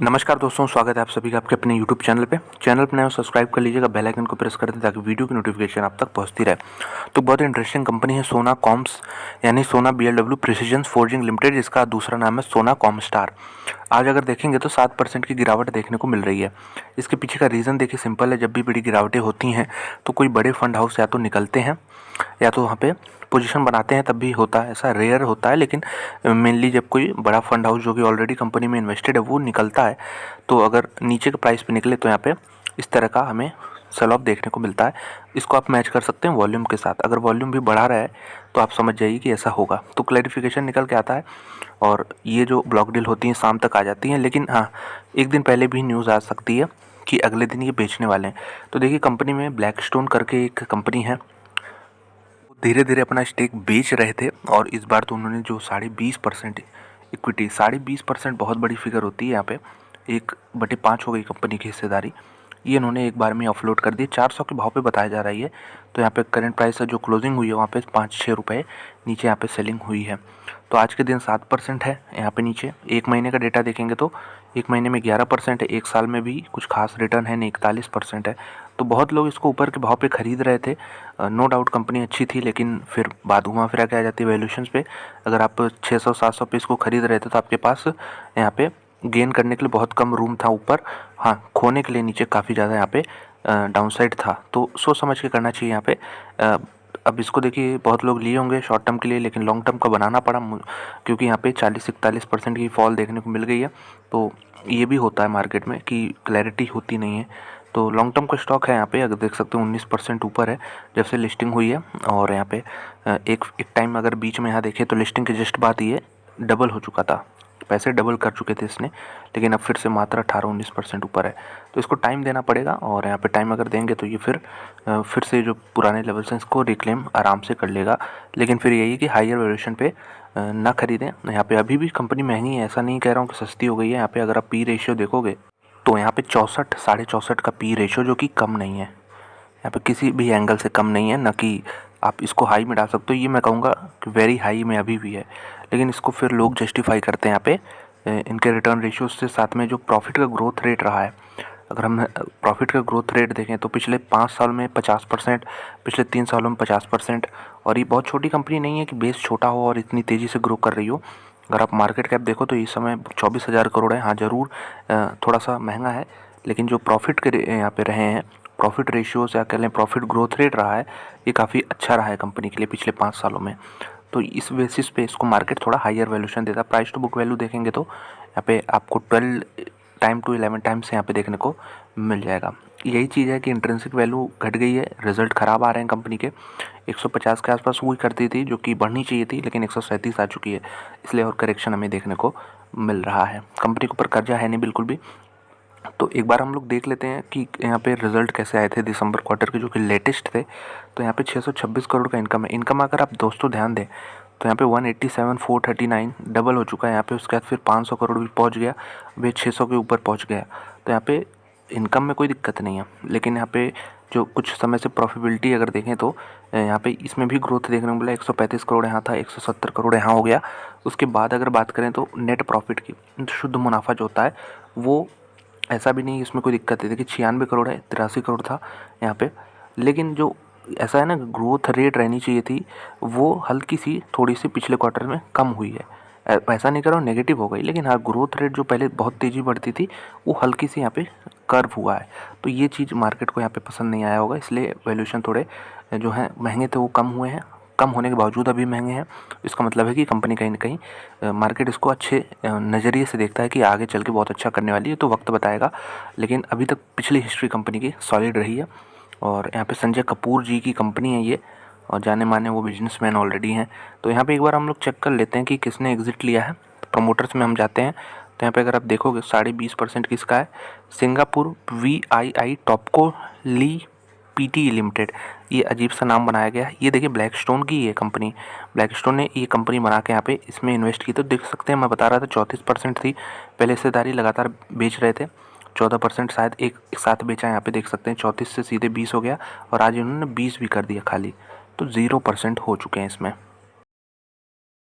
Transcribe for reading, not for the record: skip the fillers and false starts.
नमस्कार दोस्तों, स्वागत है आप सभी का आपके अपने यूट्यूब चैनल पे। चैनल पर नए हो सब्सक्राइब कर लीजिएगा, बेल आइकन को प्रेस कर दें ताकि वीडियो की नोटिफिकेशन आप तक पहुंचती रहे। तो बहुत इंटरेस्टिंग कंपनी है सोना कॉम्स, यानी सोना BLW प्रिसीजन फोर्जिंग लिमिटेड, जिसका दूसरा नाम है सोना कॉमस्टार। आज अगर देखेंगे तो 7% की गिरावट देखने को मिल रही है। इसके पीछे का रीज़न देखिए सिंपल है। जब भी बड़ी गिरावटें होती हैं तो कोई बड़े फंड हाउस या तो निकलते हैं या तो वहाँ पे पोजीशन बनाते हैं, तब भी होता है। ऐसा रेयर होता है, लेकिन मेनली जब कोई बड़ा फंड हाउस जो कि ऑलरेडी कंपनी में इन्वेस्टेड है वो निकलता है, तो अगर नीचे के प्राइस पे निकले तो यहाँ पे इस तरह का हमें सेल ऑफ देखने को मिलता है। इसको आप मैच कर सकते हैं वॉल्यूम के साथ। अगर वॉल्यूम भी बढ़ा रहा है तो आप समझ जाइए कि ऐसा होगा। तो क्लैरिफिकेशन निकल के आता है और ये जो ब्लॉक डील होती हैं शाम तक आ जाती हैं, लेकिन हाँ, एक दिन पहले भी न्यूज़ आ सकती है कि अगले दिन ये बेचने वाले हैं। तो देखिए, कंपनी में ब्लैकस्टोन करके एक कंपनी है, धीरे धीरे अपना स्टेक बेच रहे थे और इस बार तो उन्होंने जो 20.5% इक्विटी, 20.5% बहुत बड़ी फिगर होती है। यहाँ पे 1/5 हो गई कंपनी की हिस्सेदारी, ये इन्होंने एक बार में ऑफलोड कर दी। 400 के भाव पे बताया जा रहा है ये। तो यहाँ पे करंट प्राइस जो क्लोजिंग हुई है वहाँ पे 5-6 रुपये नीचे यहाँ पे सेलिंग हुई है। तो आज के दिन 7% है यहाँ पे नीचे। एक महीने का डेटा देखेंगे तो एक महीने में 11% है, एक साल में भी कुछ खास रिटर्न है नहीं, 41% है। तो बहुत लोग इसको ऊपर के भाव पे ख़रीद रहे थे। नो डाउट कंपनी अच्छी थी, लेकिन फिर बाद घुमा फिरा के आ जाती है वैल्यूशंस पे। अगर आप 600-700 पे इसको ख़रीद रहे थे तो आपके पास यहाँ पे गेन करने के लिए बहुत कम रूम था ऊपर, हाँ, खोने के लिए नीचे काफ़ी ज़्यादा यहाँ पे डाउनसाइड था। तो सोच समझ के करना चाहिए यहाँ पे। अब इसको देखिए, बहुत लोग लिए होंगे शॉर्ट टर्म के लिए, लेकिन लॉन्ग टर्म का बनाना पड़ा क्योंकि यहाँ पे 40-41% की फॉल देखने को मिल गई है। तो ये भी होता है मार्केट में कि क्लैरिटी होती नहीं है। तो लॉन्ग टर्म का स्टॉक है यहाँ पे, अगर देख सकते हो 19% ऊपर है जब से लिस्टिंग हुई है। और यहाँ पे एक टाइम अगर बीच में यहाँ देखें तो लिस्टिंग के जस्ट बाद ये डबल हो चुका था, पैसे डबल कर चुके थे इसने, लेकिन अब फिर से मात्र 18-19% ऊपर है। तो इसको टाइम देना पड़ेगा और यहाँ पे टाइम अगर देंगे तो ये फिर से जो पुराने लेवल से इसको रिक्लेम आराम से कर लेगा। लेकिन फिर यही कि हायर वैल्यूएशन पे ना खरीदें। यहाँ पे अभी भी कंपनी महंगी है, ऐसा नहीं कह रहा हूँ कि सस्ती हो गई है। यहाँ पे अगर आप पी रेशियो देखोगे तो यहाँ पे 64, 64.5 का पी रेशियो, जो कि कम नहीं है, यहाँ पे किसी भी एंगल से कम नहीं है। ना कि आप इसको हाई में डाल सकते हो, ये मैं कहूँगा कि वेरी हाई में अभी भी है, लेकिन इसको फिर लोग जस्टिफाई करते हैं यहाँ पे इनके रिटर्न रेशियो से, साथ में जो प्रॉफिट का ग्रोथ रेट रहा है। अगर हम प्रॉफिट का ग्रोथ रेट देखें तो पिछले 5 साल में 50%, पिछले 3 सालों में 50%। और ये बहुत छोटी कंपनी नहीं है कि बेस छोटा हो और इतनी तेज़ी से ग्रो कर रही हो। अगर आप मार्केट कैप देखो तो इस समय 24,000 करोड़ है। हाँ, ज़रूर थोड़ा सा महंगा है, लेकिन जो प्रॉफिट के यहाँ पे रहे हैं, प्रॉफिट रेशियोज या कह लें प्रॉफिट ग्रोथ रेट रहा है, ये काफ़ी अच्छा रहा है कंपनी के लिए पिछले 5 सालों में। तो इस बेसिस पे इसको मार्केट थोड़ा हायर वैल्यूशन देता है। प्राइस टू बुक वैल्यू देखेंगे तो यहाँ पे आपको 12 टाइम टू 11 टाइम्स यहाँ पे देखने को मिल जाएगा। यही चीज़ है कि इंट्रिंसिक वैल्यू घट गई है, रिजल्ट ख़राब आ रहे हैं कंपनी के। 150 के आसपास हुई करती थी, जो कि बढ़नी चाहिए थी, लेकिन 137 आ चुकी है, इसलिए और करेक्शन हमें देखने को मिल रहा है। कंपनी के ऊपर कर्जा है नहीं बिल्कुल भी। तो एक बार हम लोग देख लेते हैं कि यहाँ पे रिजल्ट कैसे आए थे दिसंबर क्वार्टर के, जो कि लेटेस्ट थे। तो यहाँ पे 626 करोड़ का इनकम है। इनकम अगर आप दोस्तों ध्यान दें तो यहाँ पे 187,439 डबल हो चुका है यहाँ पे। उसके बाद फिर 500 करोड़ भी पहुँच गया, वे 600 के ऊपर पहुँच गया। तो यहाँ पे इनकम में कोई दिक्कत नहीं है, लेकिन यहाँ पे जो कुछ समय से प्रॉफिटेबिलिटी अगर देखें तो यहाँ पे इसमें भी ग्रोथ देखने को मिला। 135 करोड़ यहाँ था, 170 करोड़ यहाँ हो गया। उसके बाद अगर बात करें तो नेट प्रॉफिट की, शुद्ध मुनाफा जो होता है वो ऐसा भी नहीं इसमें कोई दिक्कत है। देखिए 96 करोड़ है, 83 करोड़ था यहाँ पे। लेकिन जो ऐसा है ना, ग्रोथ रेट रहनी चाहिए थी, वो हल्की सी थोड़ी सी पिछले क्वार्टर में कम हुई है। ऐसा नहीं कर रहा हूँ नेगेटिव हो गई, लेकिन हाँ, ग्रोथ रेट जो पहले बहुत तेज़ी बढ़ती थी वो हल्की सी यहाँ पे कर्व हुआ है। तो ये चीज़ मार्केट को यहाँ पे पसंद नहीं आया होगा, इसलिए वैल्यूएशन थोड़े जो हैं महंगे थे वो कम हुए हैं। कम होने के बावजूद अभी महंगे हैं। इसका मतलब है कि कंपनी कहीं ना कहीं मार्केट इसको अच्छे नज़रिए से देखता है कि आगे चल के बहुत अच्छा करने वाली है। तो वक्त बताएगा, लेकिन अभी तक पिछली हिस्ट्री कंपनी की सॉलिड रही है। और यहाँ पे संजय कपूर जी की कंपनी है ये, और जाने माने वो बिजनेसमैन ऑलरेडी हैं। तो यहाँ पे एक बार हम लोग चेक कर लेते हैं कि किसने एग्जिट लिया है। प्रमोटर्स में हम जाते हैं तो यहाँ पे अगर आप देखोगे 20.5% किसका है, सिंगापुर VII टॉपको ली PTE लिमिटेड। ये अजीब सा नाम बनाया गया है। ये देखिए ब्लैकस्टोन की ये कंपनी, ब्लैकस्टोन ने ये कंपनी बना के यहाँ पे इसमें इन्वेस्ट की। तो देख सकते हैं, मैं बता रहा था 34% थी पहले, हिस्सेदारी लगातार बेच रहे थे। 14% शायद एक साथ बेचा, यहाँ पे देख सकते हैं 34 से सीधे 20 हो गया, और आज इन्होंने 20 भी कर दिया खाली। तो 0% हो चुके हैं इसमें।